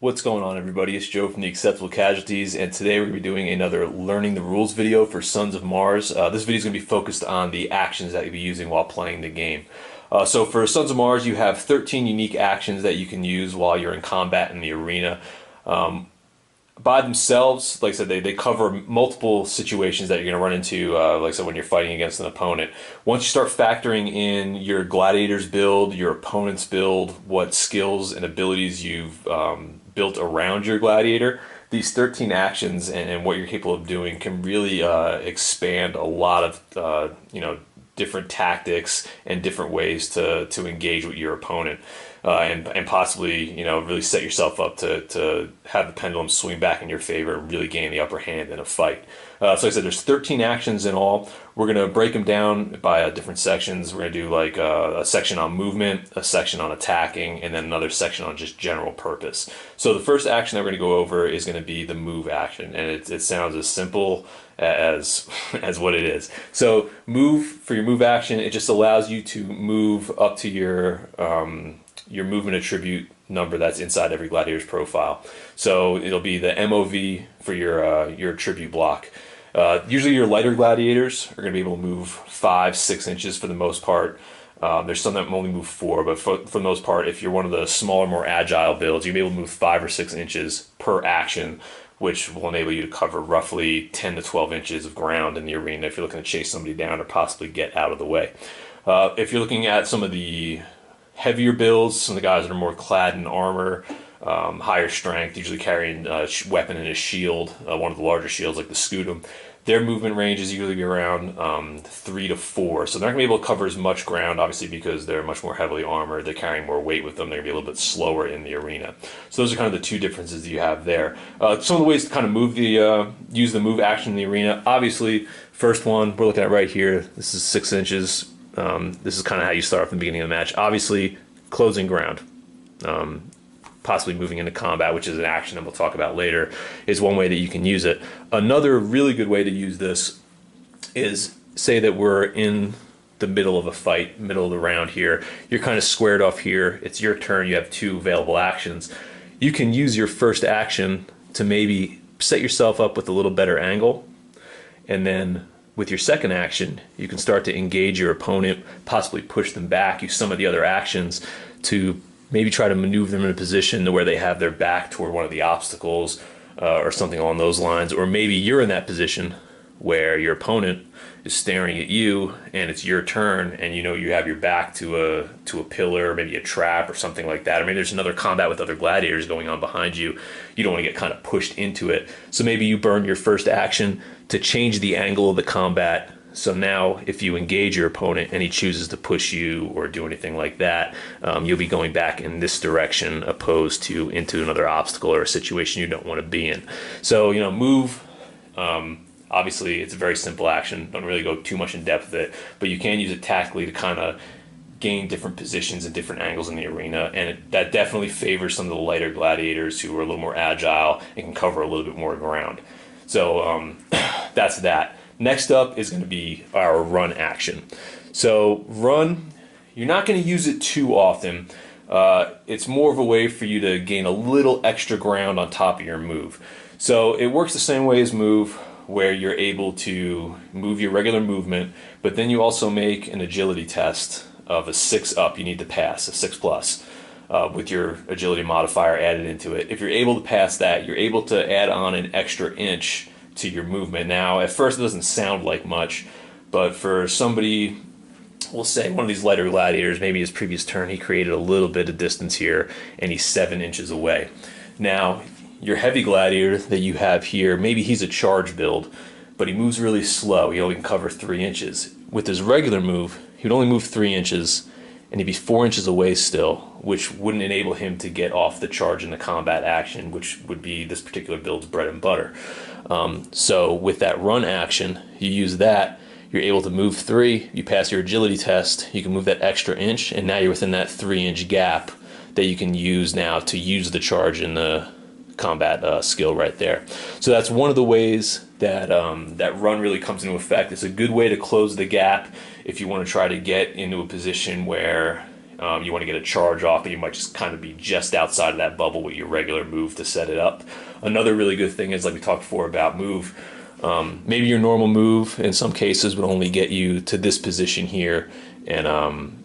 What's going on, everybody? It's Joe from the Acceptable Casualties, and today we're going to be doing another Learning the Rules video for Sons of Mars. This video is going to be focused on the actions that you'll be using while playing the game. So for Sons of Mars, you have 13 unique actions that you can use while you're in combat in the arena. By themselves, like I said, they cover multiple situations that you're going to run into, like I said, when you're fighting against an opponent. Once you start factoring in your gladiator's build, your opponent's build, what skills and abilities you've built around your gladiator, these 13 actions and what you're capable of doing can really expand a lot of different tactics and different ways to engage with your opponent, and possibly really set yourself up to have the pendulum swing back in your favor and really gain the upper hand in a fight. So like I said, there's 13 actions in all. We're going to break them down by different sections. We're going to do like a section on movement, a section on attacking, and then another section on just general purpose. So the first action that we're going to go over is going to be the move action, and it sounds as simple as what it is. So move, for your move action, it just allows you to move up to your movement attribute number that's inside every gladiator's profile. So it'll be the MOV for your attribute block. Usually your lighter gladiators are going to be able to move 5-6 inches for the most part. There's some that only move 4, but for the most part, if you're one of the smaller, more agile builds, you'll be able to move 5 or 6 inches per action, which will enable you to cover roughly 10 to 12 inches of ground in the arena if you're looking to chase somebody down or possibly get out of the way. If you're looking at some of the heavier builds, some of the guys that are more clad in armor, higher strength, usually carrying a weapon and a shield, one of the larger shields like the Scutum, their movement range is usually around 3 to 4. So they're not going to be able to cover as much ground, obviously, because they're much more heavily armored. They're carrying more weight with them. They're going to be a little bit slower in the arena. So those are kind of the two differences that you have there. Some of the ways to kind of use the move action in the arena. Obviously, first one we're looking at right here. This is 6 inches. This is kind of how you start off in the beginning of the match. Obviously, closing ground. Possibly moving into combat, which is an action that we'll talk about later, is one way that you can use it. Another really good way to use this is, say that we're in the middle of a fight, middle of the round here. You're kind of squared off here. It's your turn. You have 2 available actions. You can use your first action to maybe set yourself up with a little better angle, and then with your second action, you can start to engage your opponent, possibly push them back, use some of the other actions to maybe try to maneuver them in a position to where they have their back toward one of the obstacles, or something along those lines. Or maybe you're in that position where your opponent is staring at you and it's your turn, and you have your back to a pillar, maybe a trap or something like that. Or maybe there's another combat with other gladiators going on behind you. You don't want to get kind of pushed into it. So maybe you burn your first action to change the angle of the combat. So now if you engage your opponent and he chooses to push you or do anything like that, you'll be going back in this direction opposed to into another obstacle or a situation you don't want to be in. So, move, obviously it's a very simple action. Don't really go too much in depth with it, but you can use it tactically to kind of gain different positions and different angles in the arena, and that definitely favors some of the lighter gladiators who are a little more agile and can cover a little bit more ground. So that's that. Next up is going to be our run action. So run, you're not going to use it too often. It's more of a way for you to gain a little extra ground on top of your move. So it works the same way as move, where you're able to move your regular movement, but then you also make an agility test of a 6 up. You need to pass a 6+, with your agility modifier added into it. If you're able to pass that, you're able to add on an extra inch to your movement. Now, at first it doesn't sound like much, but for somebody, we'll say one of these lighter gladiators, maybe his previous turn he created a little bit of distance here and he's 7 inches away. Now, your heavy gladiator that you have here, maybe he's a charge build, but he moves really slow. He only can cover 3 inches. With his regular move, he would only move 3 inches and he'd be 4 inches away still, which wouldn't enable him to get off the charge in the combat action, which would be this particular build's bread and butter. So with that run action, you use that, you're able to move 3, you pass your agility test, you can move that extra inch, and now you're within that 3-inch gap that you can use now to use the charge in the combat skill right there. So that's one of the ways that that run really comes into effect. It's a good way to close the gap if you want to try to get into a position where you want to get a charge off, but you might just kind of be just outside of that bubble with your regular move to set it up. Another really good thing is, like we talked before about move, maybe your normal move in some cases would only get you to this position here, and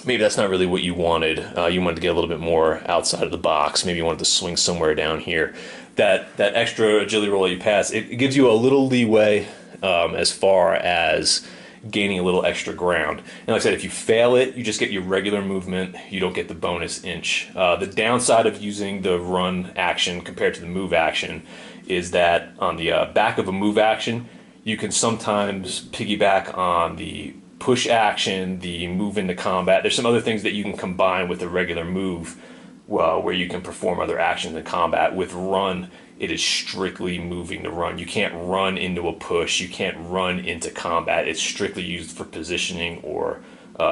maybe that's not really what you wanted. You wanted to get a little bit more outside of the box. Maybe you wanted to swing somewhere down here. That extra agility roll that you pass, it gives you a little leeway as far as gaining a little extra ground. And like I said, if you fail it, you just get your regular movement. You don't get the bonus inch. The downside of using the run action compared to the move action is that on the back of a move action, you can sometimes piggyback on the push action, the move into combat. There's some other things that you can combine with a regular move, where you can perform other actions in combat. With run, it is strictly moving the run. You can't run into a push. You can't run into combat. It's strictly used for positioning or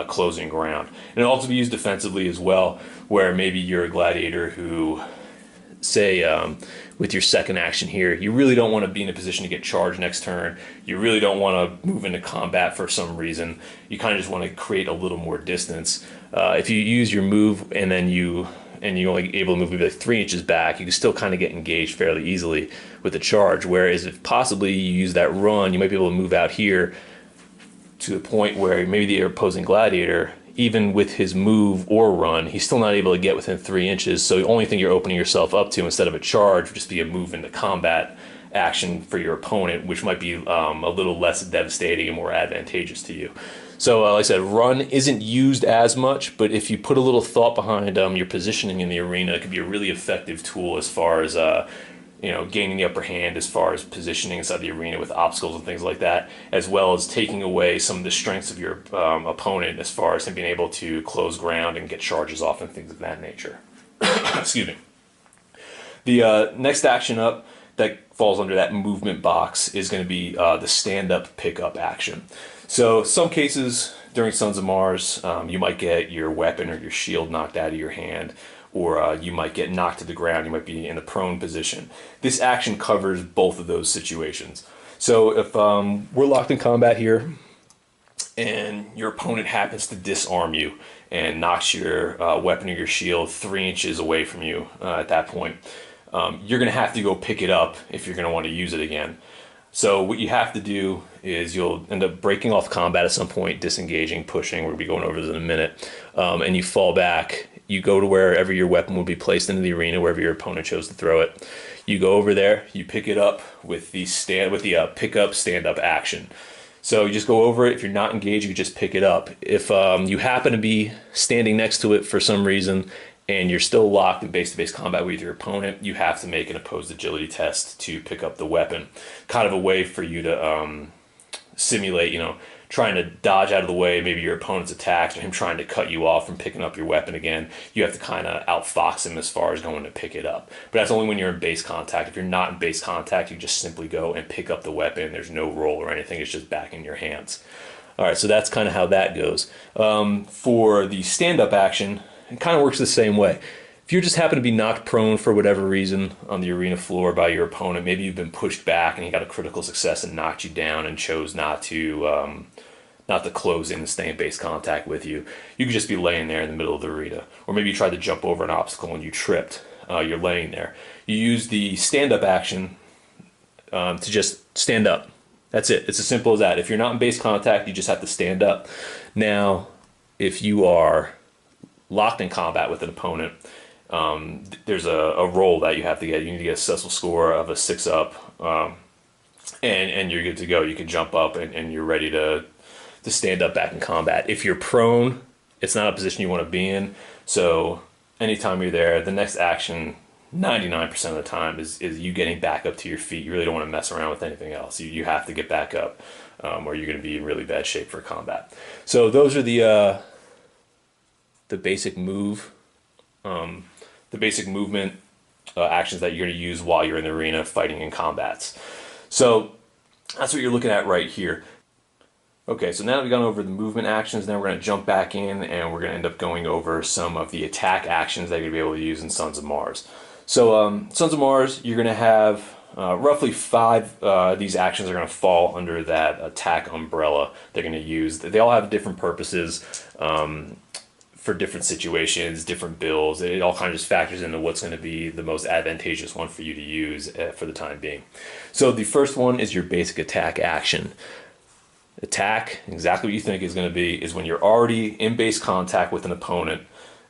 closing ground. And it'll also be used defensively as well, where maybe you're a gladiator who, say, with your second action here, you really don't want to be in a position to get charged next turn. You really don't want to move into combat for some reason. You kind of just want to create a little more distance. If you use your move and then you're only able to move maybe like 3 inches back, you can still kind of get engaged fairly easily with the charge. Whereas if possibly you use that run, you might be able to move out here to the point where maybe the opposing gladiator, even with his move or run, he's still not able to get within 3 inches. So the only thing you're opening yourself up to instead of a charge would just be a move into combat action for your opponent, which might be a little less devastating and more advantageous to you. So like I said, run isn't used as much, but if you put a little thought behind your positioning in the arena, it could be a really effective tool as far as gaining the upper hand, as far as positioning inside the arena with obstacles and things like that, as well as taking away some of the strengths of your opponent as far as him being able to close ground and get charges off and things of that nature. Excuse me. The next action up that falls under that movement box is going to be the stand-up pickup action. So some cases during Sons of Mars, you might get your weapon or your shield knocked out of your hand, or you might get knocked to the ground. You might be in a prone position. This action covers both of those situations. So if we're locked in combat here and your opponent happens to disarm you and knocks your weapon or your shield 3 inches away from you at that point, you're going to have to go pick it up if you're going to want to use it again. So what you have to do is you'll end up breaking off combat at some point, disengaging, pushing. We'll be going over this in a minute. And you fall back. You go to wherever your weapon will be placed into the arena, wherever your opponent chose to throw it. You go over there. You pick it up with the pickup stand-up action. So you just go over it. If you're not engaged, you just pick it up. If you happen to be standing next to it for some reason and you're still locked in base-to-base combat with your opponent, you have to make an opposed agility test to pick up the weapon. Kind of a way for you to simulate, trying to dodge out of the way, maybe your opponent's attacks, or him trying to cut you off from picking up your weapon again. You have to kind of outfox him as far as going to pick it up. But that's only when you're in base contact. If you're not in base contact, you just simply go and pick up the weapon. There's no roll or anything. It's just back in your hands. All right, so that's kind of how that goes. For the stand-up action, it kind of works the same way. If you just happen to be knocked prone for whatever reason on the arena floor by your opponent, maybe you've been pushed back and he got a critical success and knocked you down and chose not to close in and stay in base contact with you, you could just be laying there in the middle of the arena. Or maybe you tried to jump over an obstacle and you tripped. You're laying there. You use the stand-up action to just stand up. That's it. It's as simple as that. If you're not in base contact, you just have to stand up. Now, if you are locked in combat with an opponent, there's a roll that you have to get. You need to get a successful score of a 6-up, and you're good to go. You can jump up and you're ready to stand up back in combat. If you're prone, it's not a position you want to be in. So anytime you're there, the next action, 99% of the time, is you getting back up to your feet. You really don't want to mess around with anything else. You have to get back up, or you're going to be in really bad shape for combat. So those are the basic move. The basic movement actions that you're going to use while you're in the arena fighting in combats. So that's what you're looking at right here. Okay, so now that we've gone over the movement actions, now we're going to jump back in and we're going to end up going over some of the attack actions that you're going to be able to use in Sons of Mars. So Sons of Mars, you're going to have roughly 5 of these actions are going to fall under that attack umbrella they're going to use. They all have different purposes. for different situations, different builds. It all kind of just factors into what's going to be the most advantageous one for you to use for the time being. So the first one is your basic attack action. Attack, exactly what you think is going to be, is when you're already in base contact with an opponent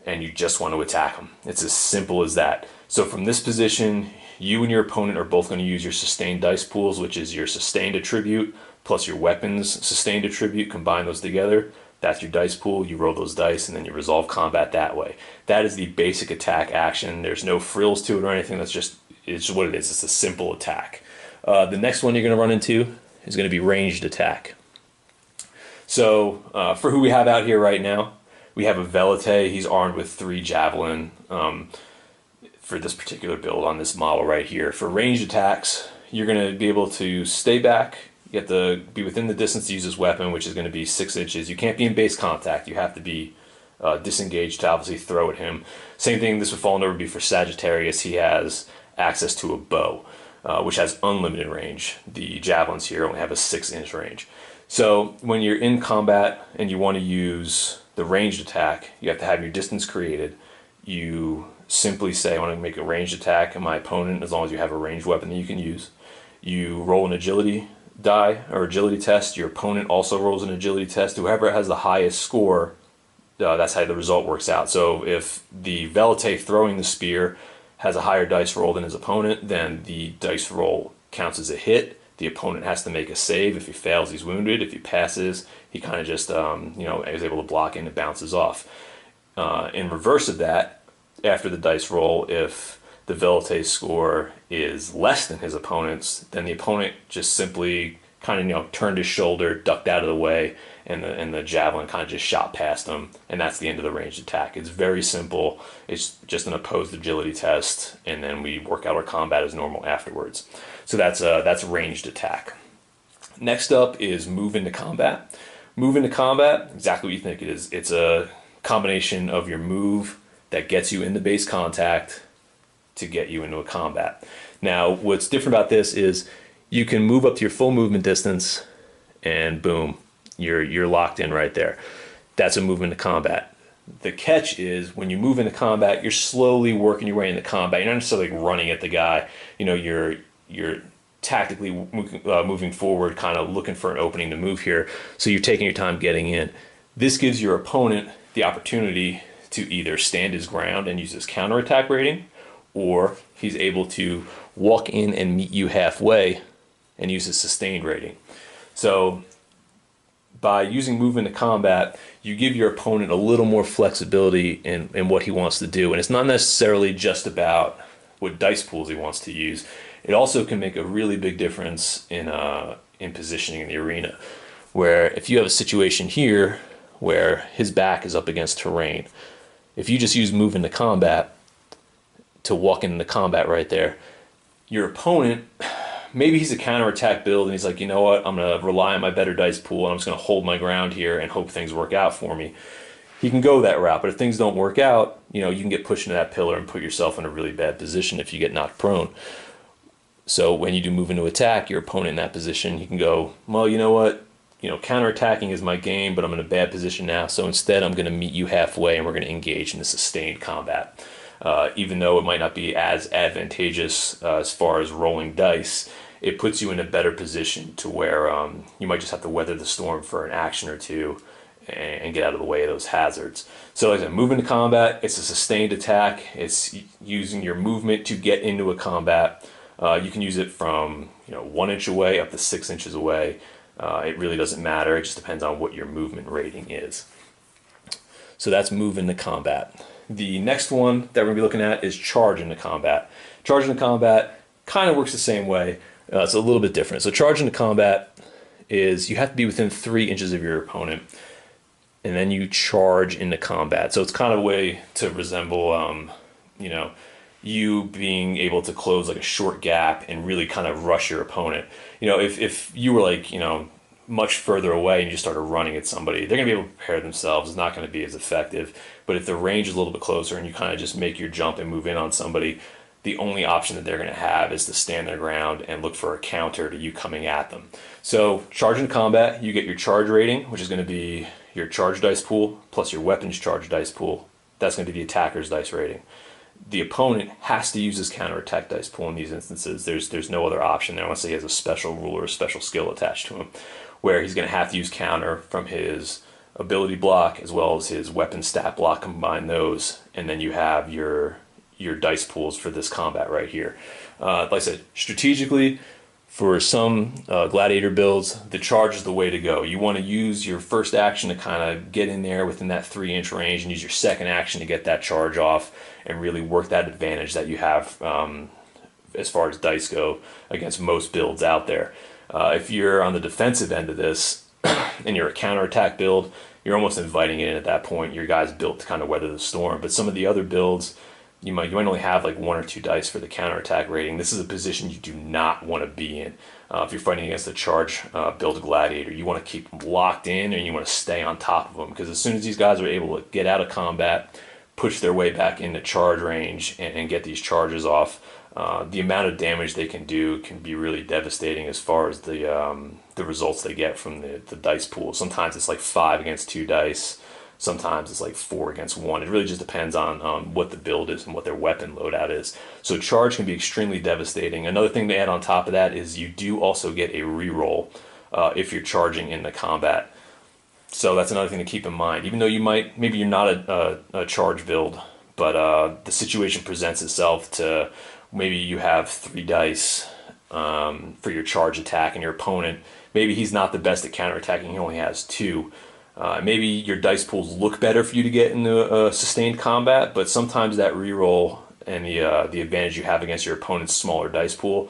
and you just want to attack them. It's as simple as that. So from this position, you and your opponent are both going to use your sustained dice pools, which is your sustained attribute plus your weapons sustained attribute. Combine those together. That's your dice pool. You roll those dice and then you resolve combat that way. That is the basic attack action. There's no frills to it or anything. It's just what it is. It's a simple attack. The next one you're going to run into is going to be ranged attack. So for who we have out here right now, we have a Velite. He's armed with 3 javelin for this particular build on this model right here. For ranged attacks, you're going to be able to stay back. You have to be within the distance to use this weapon, which is going to be 6 inches. You can't be in base contact. You have to be disengaged to obviously throw at him. Same thing, this would fall under be for Sagittarius. He has access to a bow, which has unlimited range. The javelins here only have a 6-inch range. So when you're in combat and you want to use the ranged attack, you have to have your distance created. You simply say, I want to make a ranged attack on my opponent, as long as you have a ranged weapon that you can use. You roll an agility die or agility test. Your opponent also rolls an agility test. Whoever has the highest score, that's how the result works out. So if the Velite throwing the spear has a higher dice roll than his opponent, then the dice roll counts as a hit. The opponent has to make a save. If he fails, he's wounded. If he passes, he kind of just is able to block and it bounces off. In reverse of that, after the dice roll, if the Velite's score is less than his opponent's, then the opponent just simply kind of turned his shoulder, ducked out of the way, and the javelin kind of just shot past him, and that's the end of the ranged attack. It's very simple. It's just an opposed agility test, and then we work out our combat as normal afterwards. So that's ranged attack. Next up is move into combat. Move into combat, exactly what you think it is. It's a combination of your move that gets you into base contact to get you into a combat. Now, what's different about this is you can move up to your full movement distance, and boom, you're locked in right there. That's a move into combat. The catch is when you move into combat, you're slowly working your way into combat. You're not necessarily running at the guy. You're tactically moving forward, kind of looking for an opening to move here. So you're taking your time getting in. This gives your opponent the opportunity to either stand his ground and use his counterattack rating, or he's able to walk in and meet you halfway and use his sustained rating. So by using move into combat, you give your opponent a little more flexibility in what he wants to do. And it's not necessarily just about what dice pools he wants to use. It also can make a really big difference in positioning in the arena, where if you have a situation here where his back is up against terrain, if you just use move into combat to walk into combat right there, your opponent, maybe he's a counterattack build and he's like, you know what, I'm going to rely on my better dice pool and I'm just going to hold my ground here and hope things work out for me. He can go that route, but if things don't work out, you can get pushed into that pillar and put yourself in a really bad position if you get knocked prone. So when you do move into attack, your opponent in that position, he can go, well, you know what, counterattacking is my game, but I'm in a bad position now, so instead I'm going to meet you halfway and we're going to engage in a sustained combat. Even though it might not be as advantageous as far as rolling dice, it puts you in a better position to where you might just have to weather the storm for an action or two and get out of the way of those hazards. So like I said, move into combat, it's a sustained attack. It's using your movement to get into a combat. You can use it from 1 inch away up to 6 inches away. It really doesn't matter. It just depends on what your movement rating is. So that's move into combat. The next one that we're going to be looking at is charge into combat. Charge into combat kind of works the same way. It's a little bit different. So charge into combat is you have to be within 3 inches of your opponent, and then you charge into combat. So it's kind of a way to resemble, you being able to close like a short gap and really kind of rush your opponent. If you were like, much further away and you just started running at somebody, they're going to be able to prepare themselves. It's not going to be as effective. But if the range is a little bit closer and you kind of just make your jump and move in on somebody, the only option that they're going to have is to stand their ground and look for a counter to you coming at them. So charge in combat, you get your charge rating, which is going to be your charge dice pool plus your weapons charge dice pool. That's going to be the attacker's dice rating. The opponent has to use his counterattack dice pool in these instances. There's no other option there unless he has a special rule or a special skill attached to him, where he's going to have to use counter from his ability block as well as his weapon stat block, combine those, and then you have your dice pools for this combat right here. Like I said, strategically, for some gladiator builds, the charge is the way to go. You want to use your first action to kind of get in there within that 3-inch range and use your second action to get that charge off and really work that advantage that you have as far as dice go against most builds out there. If you're on the defensive end of this and you're a counterattack build, you're almost inviting it in at that point. Your guy's built to kind of weather the storm. But some of the other builds, you might only have like 1 or 2 dice for the counterattack rating. This is a position you do not want to be in. If you're fighting against a charge build gladiator, you want to keep them locked in and you want to stay on top of them, because as soon as these guys are able to get out of combat, push their way back into charge range and get these charges off, the amount of damage they can do can be really devastating as far as the results they get from the dice pool. Sometimes it's like 5 against 2 dice. Sometimes it's like 4 against 1. It really just depends on what the build is and what their weapon loadout is. So charge can be extremely devastating. Another thing to add on top of that is you do also get a reroll if you're charging in the combat. So that's another thing to keep in mind. Even though maybe you're not a charge build, but the situation presents itself to maybe you have 3 dice for your charge attack, and your opponent, maybe he's not the best at counterattacking, he only has 2. Maybe your dice pools look better for you to get into sustained combat, but sometimes that reroll and the advantage you have against your opponent's smaller dice pool,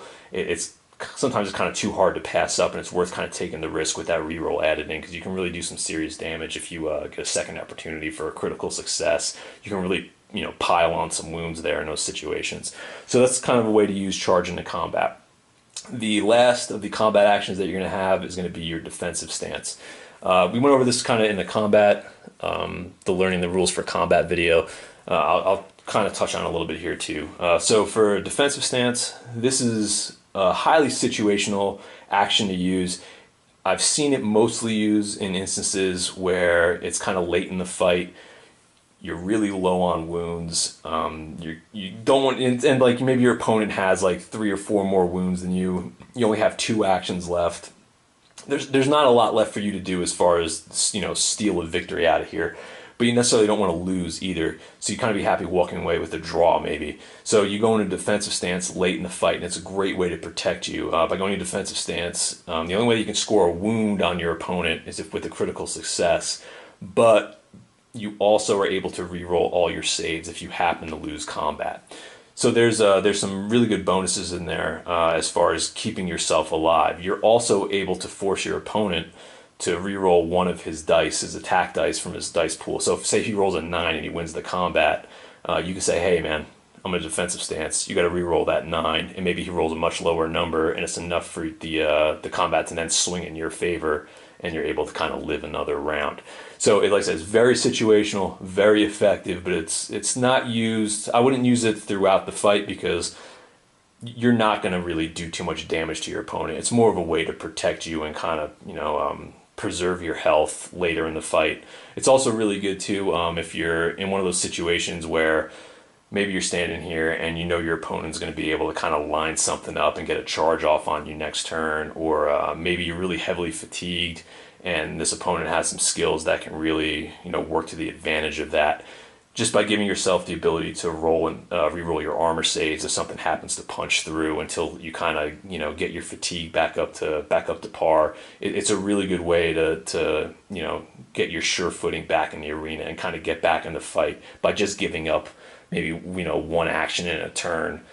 sometimes it's kind of too hard to pass up, and it's worth kind of taking the risk with that reroll added in, because you can really do some serious damage if you get a second opportunity for a critical success. You can really pile on some wounds there in those situations. So that's kind of a way to use charge into combat. The last of the combat actions that you're going to have is going to be your defensive stance. We went over this kind of in the combat, the learning the rules for combat video. I'll kind of touch on it a little bit here too. So for a defensive stance, this is a highly situational action to use. I've seen it mostly used in instances where it's kind of late in the fight. You're really low on wounds. You don't want, and like maybe your opponent has like 3 or 4 more wounds than you. You only have 2 actions left. There's not a lot left for you to do as far as steal a victory out of here, but you necessarily don't want to lose either. So you kind of be happy walking away with a draw maybe. So you go into a defensive stance late in the fight, and it's a great way to protect you by going into defensive stance. The only way you can score a wound on your opponent is if with a critical success, but you also are able to re-roll all your saves if you happen to lose combat. So there's some really good bonuses in there as far as keeping yourself alive. You're also able to force your opponent to re-roll one of his dice, his attack dice from his dice pool. So if, say he rolls a 9 and he wins the combat, you can say, hey man, I'm in a defensive stance, you got to re-roll that 9, and maybe he rolls a much lower number, and it's enough for the combat to then swing in your favor, and you're able to kind of live another round. So like I said, it's very situational, very effective, but it's not used, I wouldn't use it throughout the fight, because you're not going to really do too much damage to your opponent. It's more of a way to protect you and kind of, preserve your health later in the fight. It's also really good too if you're in one of those situations where maybe you're standing here and your opponent's going to be able to kind of line something up and get a charge off on you next turn, or maybe you're really heavily fatigued and this opponent has some skills that can really work to the advantage of that. Just by giving yourself the ability to roll and re-roll your armor saves if something happens to punch through until you kind of get your fatigue back up to par. It's a really good way to get your sure footing back in the arena and kind of get back in the fight by just giving up maybe one action in a turn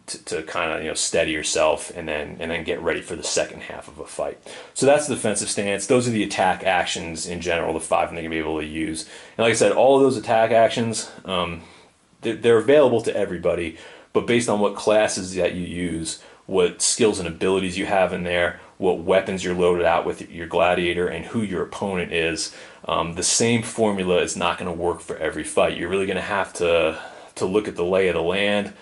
to kind of steady yourself and then get ready for the second half of a fight. So that's the defensive stance. Those are the attack actions in general, the 5 they're gonna be able to use. And like I said, all of those attack actions, they're available to everybody, but based on what classes that you use, what skills and abilities you have in there, what weapons you're loaded out with your gladiator, and who your opponent is, the same formula is not going to work for every fight. You're really going to have to to look at the lay of the land,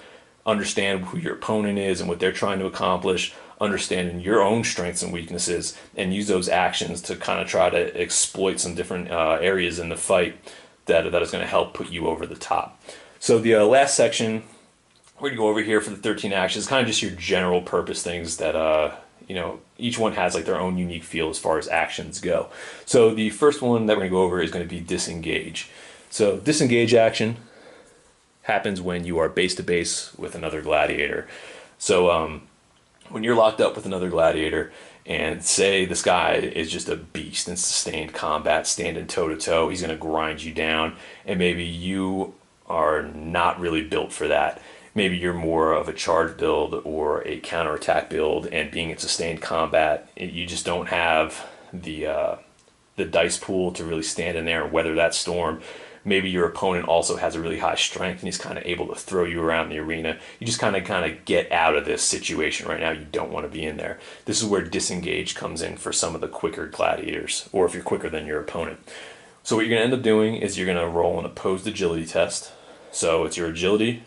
understand who your opponent is and what they're trying to accomplish, understanding your own strengths and weaknesses, and use those actions to kind of try to exploit some different areas in the fight that is going to help put you over the top. So the last section, we're going to go over here for the 13 actions, kind of just your general purpose things that, each one has like their own unique feel as far as actions go. So the first one that we're going to go over is going to be Disengage. So Disengage action happens when you are base to base with another gladiator. So when you're locked up with another gladiator, and say this guy is just a beast in sustained combat, standing toe to toe, he's going to grind you down, and maybe you are not really built for that. Maybe you're more of a charge build or a counterattack build, and being in sustained combat, you just don't have the dice pool to really stand in there and weather that storm. Maybe your opponent also has a really high strength and he's kind of able to throw you around the arena. You just kind of get out of this situation right now. You don't want to be in there. This is where Disengage comes in for some of the quicker gladiators, or if you're quicker than your opponent. So what you're going to end up doing is you're going to roll an opposed agility test. So it's your agility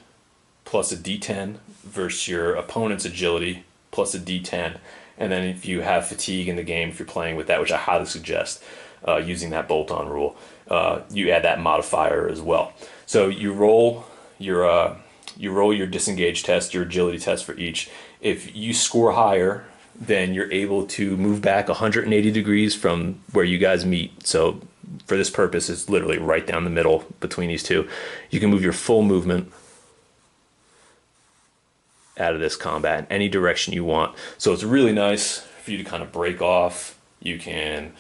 plus a d10 versus your opponent's agility plus a d10. And then if you have fatigue in the game, if you're playing with that, which I highly suggest, using that bolt-on rule, you add that modifier as well. So you roll your Disengage test, your agility test for each. If you score higher, then you're able to move back 180 degrees from where you guys meet. So for this purpose, it's literally right down the middle between these two. You can move your full movement out of this combat in any direction you want. So it's really nice for you to kind of break off. You can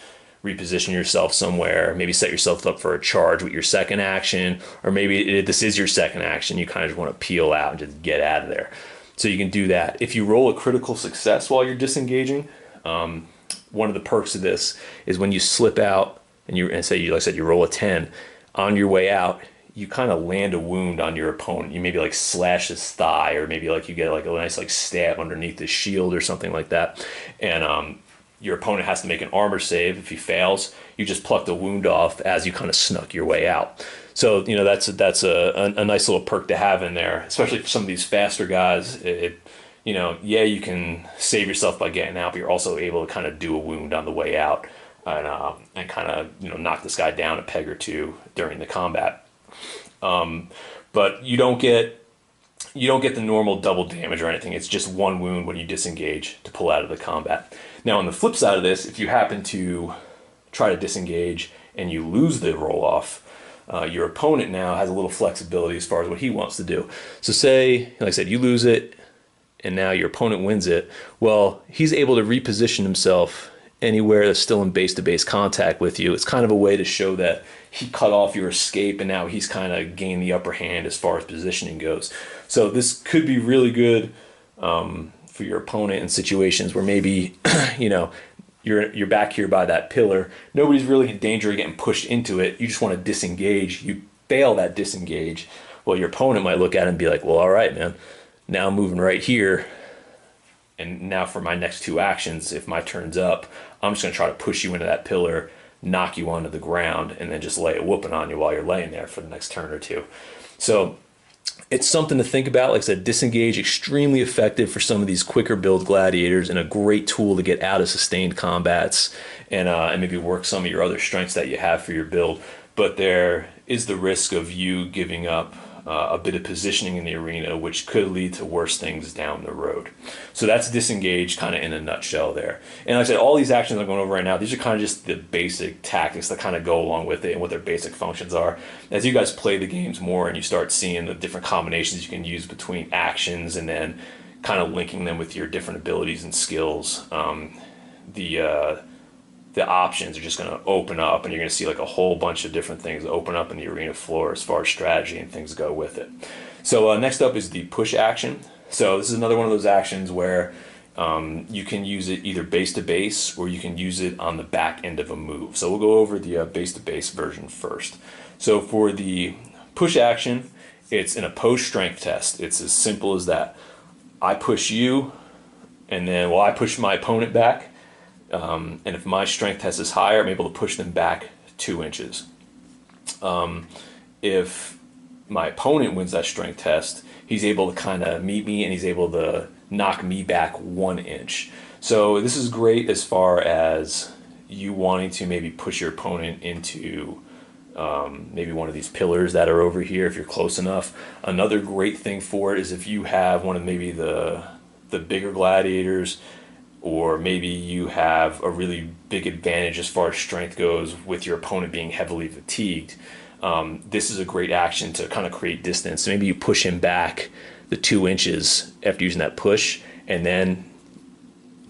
reposition yourself somewhere, maybe set yourself up for a charge with your second action, or maybe this is your second action, you kind of just want to peel out and just get out of there. So you can do that. If you roll a critical success while you're disengaging, one of the perks of this is when you slip out and say, like I said, you roll a 10, on your way out, you kind of land a wound on your opponent. You maybe like slash his thigh, or maybe like you get like a nice like stab underneath his shield or something like that. And your opponent has to make an armor save. If he fails, you just pluck the wound off as you kind of snuck your way out. So, that's a nice little perk to have in there, especially for some of these faster guys. You can save yourself by getting out, but you're also able to kind of do a wound on the way out and kind of, knock this guy down a peg or two during the combat. But you don't get the normal double damage or anything. It's just one wound when you disengage to pull out of the combat. Now, on the flip side of this, if you happen to try to disengage and you lose the roll-off, your opponent now has a little flexibility as far as what he wants to do. So say, like I said, you lose it, and now your opponent wins it. Well, he's able to reposition himself anywhere that's still in base-to-base contact with you. It's kind of a way to show that he cut off your escape, and now he's kind of gained the upper hand as far as positioning goes. So this could be really good for your opponent in situations where maybe you're back here by that pillar. Nobody's really in danger of getting pushed into it. You just want to disengage. You fail that disengage. Well, your opponent might look at it and be like, well, all right, man, now I'm moving right here. And now for my next two actions, if my turn's up, I'm just going to try to push you into that pillar, knock you onto the ground, and then just lay a whooping on you while you're laying there for the next turn or two. So it's something to think about. Like I said, Disengage, extremely effective for some of these quicker build gladiators, and a great tool to get out of sustained combats and maybe work some of your other strengths that you have for your build. But there is the risk of you giving up a bit of positioning in the arena, which could lead to worse things down the road. So that's Disengage kind of in a nutshell there. And like I said, all these actions I'm going over right now, these are kind of just the basic tactics that kind of go along with it and what their basic functions are. As you guys play the games more and you start seeing the different combinations you can use between actions and then kind of linking them with your different abilities and skills, the options are just going to open up, and you're going to see like a whole bunch of different things open up in the arena floor as far as strategy and things go with it. So next up is the push action. So this is another one of those actions where you can use it either base to base, or you can use it on the back end of a move. So we'll go over the base to base version first. So for the push action, it's an opposed strength test. It's as simple as that. I push you, and then I push my opponent back. And if my strength test is higher, I'm able to push them back 2 inches. If my opponent wins that strength test, he's able to kind of meet me and he's able to knock me back 1 inch. So this is great as far as you wanting to maybe push your opponent into maybe one of these pillars that are over here if you're close enough. Another great thing for it is if you have one of maybe the bigger gladiators, or maybe you have a really big advantage as far as strength goes with your opponent being heavily fatigued. This is a great action to kind of create distance. So maybe you push him back the 2 inches after using that push, and then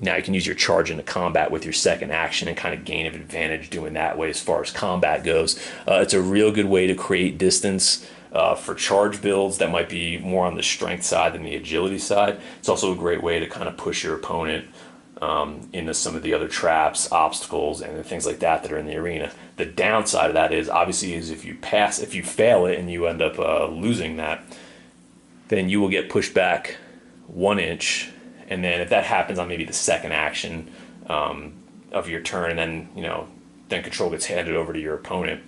now you can use your charge into combat with your second action and kind of gain an advantage doing that way as far as combat goes. It's a real good way to create distance for charge builds that might be more on the strength side than the agility side. It's also a great way to kind of push your opponent into some of the other traps, obstacles, and things like that are in the arena. The downside of that is obviously if you fail it and you end up losing that, then you will get pushed back 1 inch. And then if that happens on maybe the second action of your turn, and then control gets handed over to your opponent,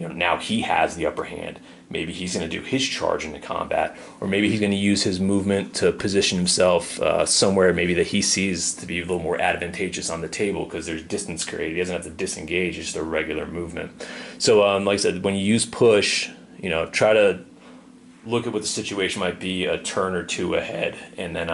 now he has the upper hand. Maybe he's going to do his charge into combat, or maybe he's going to use his movement to position himself somewhere maybe that he sees to be a little more advantageous on the table because there's distance created. He doesn't have to disengage, it's just a regular movement. So like I said, when you use push, try to look at what the situation might be a turn or two ahead, and then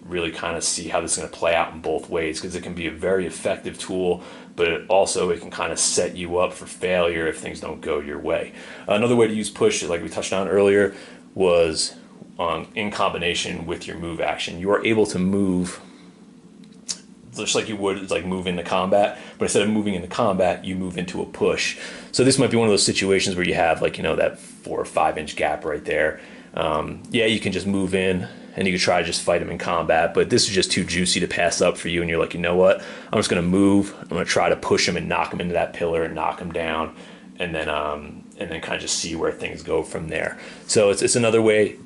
really kind of see how this is going to play out in both ways, because it can be a very effective tool, but it can kind of set you up for failure if things don't go your way. Another way to use push, like we touched on earlier, was in combination with your move action. You are able to move just like you would like move into combat, but instead of moving into combat, you move into a push. So this might be one of those situations where you have that 4 or 5 inch gap right there. You can just move in and you can try to just fight him in combat, but this is just too juicy to pass up for you, and you're like, you know what? I'm just going to move. I'm going to try to push him and knock him into that pillar and knock him down, and then kind of just see where things go from there. So it's another way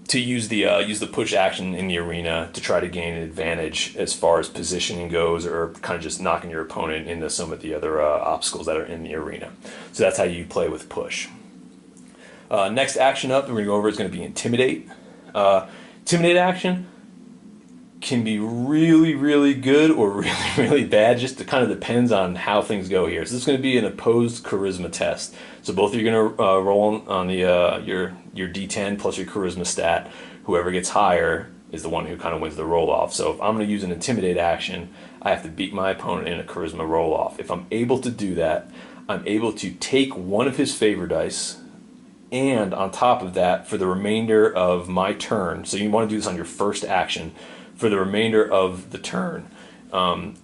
to use the push action in the arena to try to gain an advantage as far as positioning goes, or kind of just knocking your opponent into some of the other obstacles that are in the arena. So that's how you play with push. Next action up that we're going to go over is going to be Intimidate. Intimidate action can be really, really good or really, really bad. Just it kind of depends on how things go here. So this is going to be an opposed charisma test. So both of you are going to roll on the your D10 plus your charisma stat. Whoever gets higher is the one who kind of wins the roll off. So if I'm going to use an Intimidate action, I have to beat my opponent in a charisma roll off. If I'm able to do that, I'm able to take one of his favor dice, and on top of that, for the remainder of my turn, so you want to do this on your first action, for the remainder of the turn,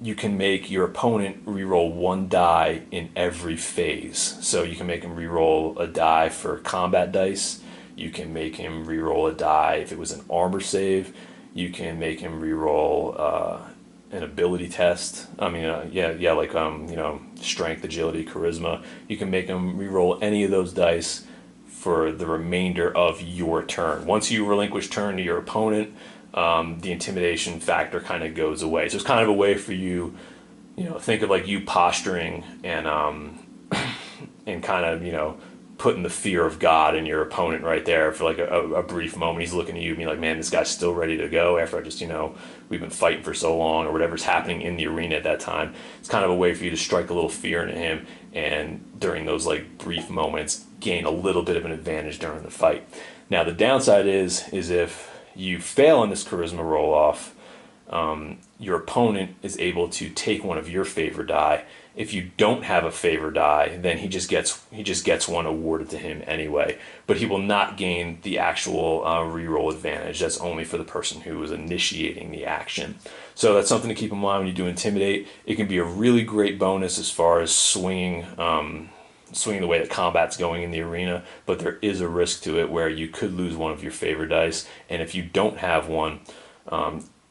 you can make your opponent reroll 1 die in every phase. So you can make him reroll a die for combat dice. You can make him reroll a die if it was an armor save. You can make him reroll an ability test. Strength, agility, charisma. You can make him reroll any of those dice for the remainder of your turn. Once you relinquish turn to your opponent, the intimidation factor kind of goes away. So it's kind of a way for you, think of like you posturing and kind of, putting the fear of God in your opponent right there for like a brief moment. He's looking at you and being like, man, this guy's still ready to go after I just, we've been fighting for so long, or whatever's happening in the arena at that time. It's kind of a way for you to strike a little fear into him, and during those like brief moments, gain a little bit of an advantage during the fight. Now the downside is if you fail on this charisma roll off, your opponent is able to take one of your favor die. If you don't have a favor die, then he just gets one awarded to him anyway, but he will not gain the actual reroll advantage. That's only for the person who is initiating the action. So that's something to keep in mind when you do Intimidate. It can be a really great bonus as far as swinging the way that combat's going in the arena, but there is a risk to it where you could lose one of your favor dice, and if you don't have one,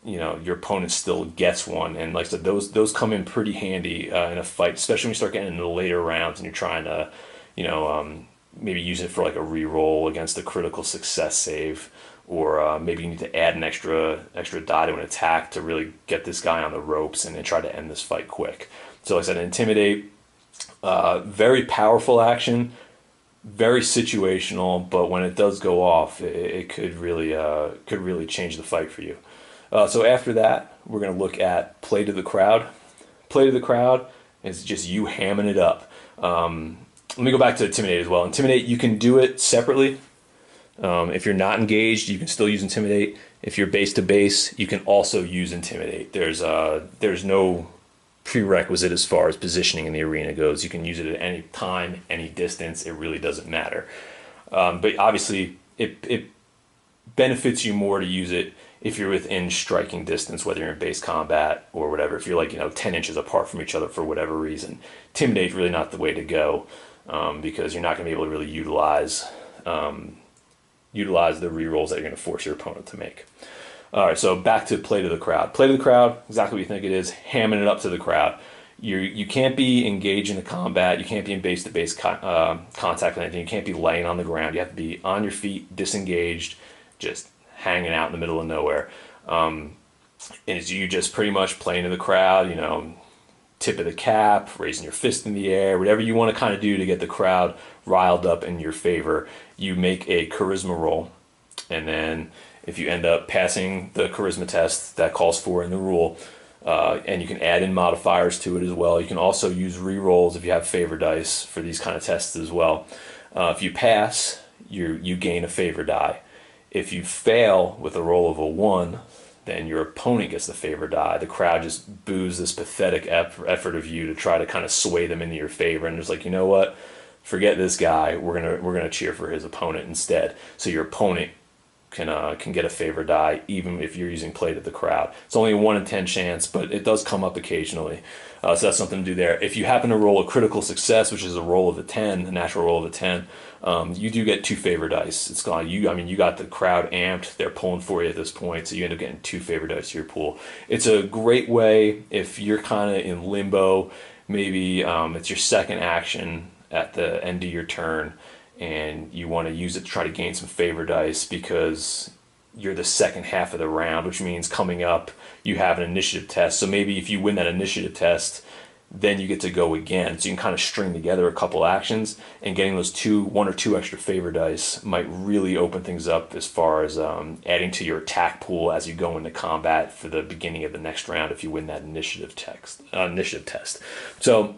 your opponent still gets one. And like I said, those come in pretty handy in a fight, especially when you start getting into the later rounds and you're trying to, maybe use it for like a reroll against a critical success save, or maybe you need to add an extra die to an attack to really get this guy on the ropes and then try to end this fight quick. So like I said, Intimidate, very powerful action, very situational, but when it does go off, it could really change the fight for you. So after that, we're going to look at play to the crowd. Play to the crowd is just you hamming it up. Let me go back to Intimidate as well. Intimidate, you can do it separately. If you're not engaged, you can still use Intimidate. If you're base to base, you can also use Intimidate. There's no prerequisite as far as positioning in the arena goes. You can use it at any time, any distance. It really doesn't matter. But obviously, it benefits you more to use it if you're within striking distance, whether you're in base combat or whatever. If you're like 10 inches apart from each other for whatever reason, Intimidate's really not the way to go, because you're not going to be able to really utilize the rerolls that you're going to force your opponent to make. All right, so back to play to the crowd. Play to the crowd, exactly what you think it is, hamming it up to the crowd. You can't be engaged in the combat. You can't be in base-to-base contact with anything. You can't be laying on the ground. You have to be on your feet, disengaged, just hanging out in the middle of nowhere. And it's you just pretty much playing to the crowd, tip of the cap, raising your fist in the air, whatever you want to kind of do to get the crowd riled up in your favor. You make a charisma roll, and then if you end up passing the charisma test that calls for in the rule, and you can add in modifiers to it as well. You can also use re-rolls if you have favor dice for these kind of tests as well. If you pass, you gain a favor die. If you fail with a roll of a 1, then your opponent gets the favor die. The crowd just boos this pathetic effort of you to try to kind of sway them into your favor, and it's like, you know what? Forget this guy. We're gonna cheer for his opponent instead. So your opponent can get a favor die even if you're using play to the crowd. It's only a 1 in 10 chance, but it does come up occasionally. So that's something to do there. If you happen to roll a critical success, which is a roll of a 10, a natural roll of a 10, you do get 2 favor dice. It's gone. You got the crowd amped. They're pulling for you at this point, so you end up getting 2 favor dice to your pool. It's a great way if you're kind of in limbo. Maybe it's your second action at the end of your turn, and you want to use it to try to gain some favor dice because you're the second half of the round, which means coming up you have an initiative test. So maybe if you win that initiative test, then you get to go again. So you can kind of string together a couple actions, and getting those 1 or 2 extra favor dice might really open things up as far as adding to your attack pool as you go into combat for the beginning of the next round if you win that initiative test. So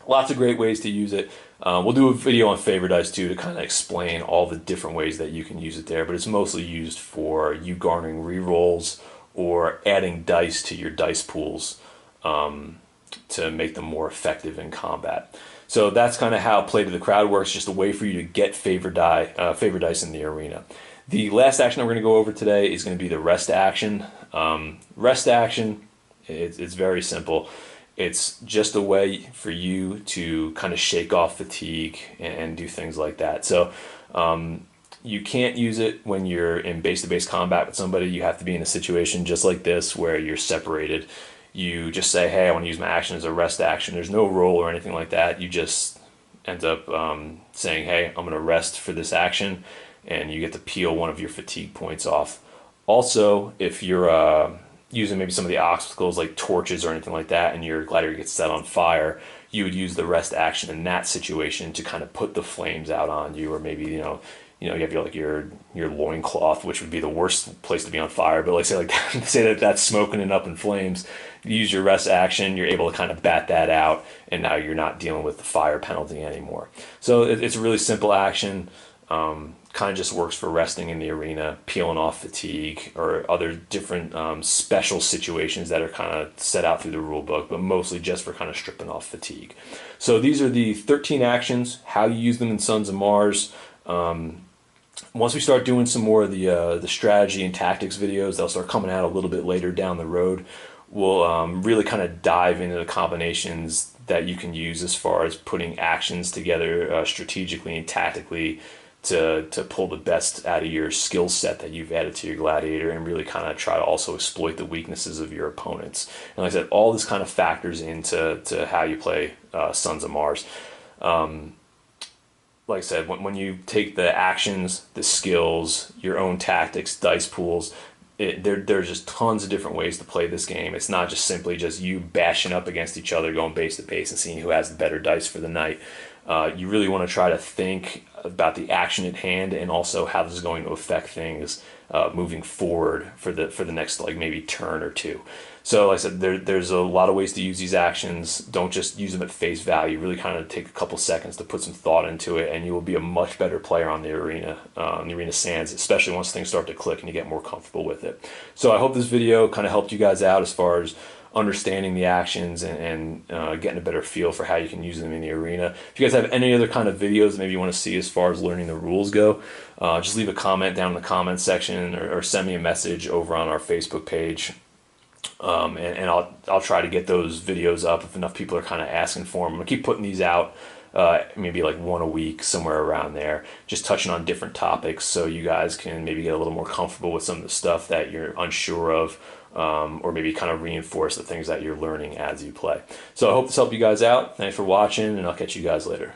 lots of great ways to use it. We'll do a video on favor dice too to kind of explain all the different ways that you can use it there, but it's mostly used for you garnering rerolls or adding dice to your dice pools to make them more effective in combat. So that's kind of how play to the crowd works, just a way for you to get favor dice in the arena. The last action that we're going to go over today is going to be the rest action. Rest action, it's very simple. It's just a way for you to kind of shake off fatigue and do things like that. So you can't use it when you're in base-to-base combat with somebody. You have to be in a situation just like this where you're separated. You just say, hey, I want to use my action as a rest action. There's no roll or anything like that. You just end up saying, hey, I'm going to rest for this action, and you get to peel one of your fatigue points off. Also, if you're using maybe some of the obstacles like torches or anything like that, and your gladiator gets set on fire, you would use the rest action in that situation to kind of put the flames out on you, or maybe you have your loincloth, which would be the worst place to be on fire. But say that's smoking and up in flames. You use your rest action, you're able to kind of bat that out, and now you're not dealing with the fire penalty anymore. So it's a really simple action. Kind of just works for resting in the arena, peeling off fatigue, or other different special situations that are kind of set out through the rule book, but mostly just for kind of stripping off fatigue. So these are the 13 actions, how you use them in Sons of Mars. Once we start doing some more of the strategy and tactics videos, they'll start coming out a little bit later down the road. We'll really kind of dive into the combinations that you can use as far as putting actions together strategically and tactically to pull the best out of your skill set that you've added to your gladiator, and really kind of try to also exploit the weaknesses of your opponents. And like I said, all this kind of factors into how you play Sons of Mars. Like I said, when you take the actions, the skills, your own tactics, dice pools, there's just tons of different ways to play this game. It's not just simply just you bashing up against each other, going base to base and seeing who has the better dice for the night. You really want to try to think about the action at hand and also how this is going to affect things moving forward for the next like maybe turn or two. So like I said, there's a lot of ways to use these actions. Don't just use them at face value. Really kind of take a couple seconds to put some thought into it, and you will be a much better player on the arena sands, especially once things start to click and you get more comfortable with it. So I hope this video kind of helped you guys out as far as understanding the actions and getting a better feel for how you can use them in the arena. If you guys have any other kind of videos that maybe you want to see as far as learning the rules go, just leave a comment down in the comments section, or send me a message over on our Facebook page. And I'll try to get those videos up if enough people are kind of asking for them. I'm gonna keep putting these out, maybe like one a week, somewhere around there, just touching on different topics so you guys can maybe get a little more comfortable with some of the stuff that you're unsure of, or maybe kind of reinforce the things that you're learning as you play. So I hope this helped you guys out. Thanks for watching, and I'll catch you guys later.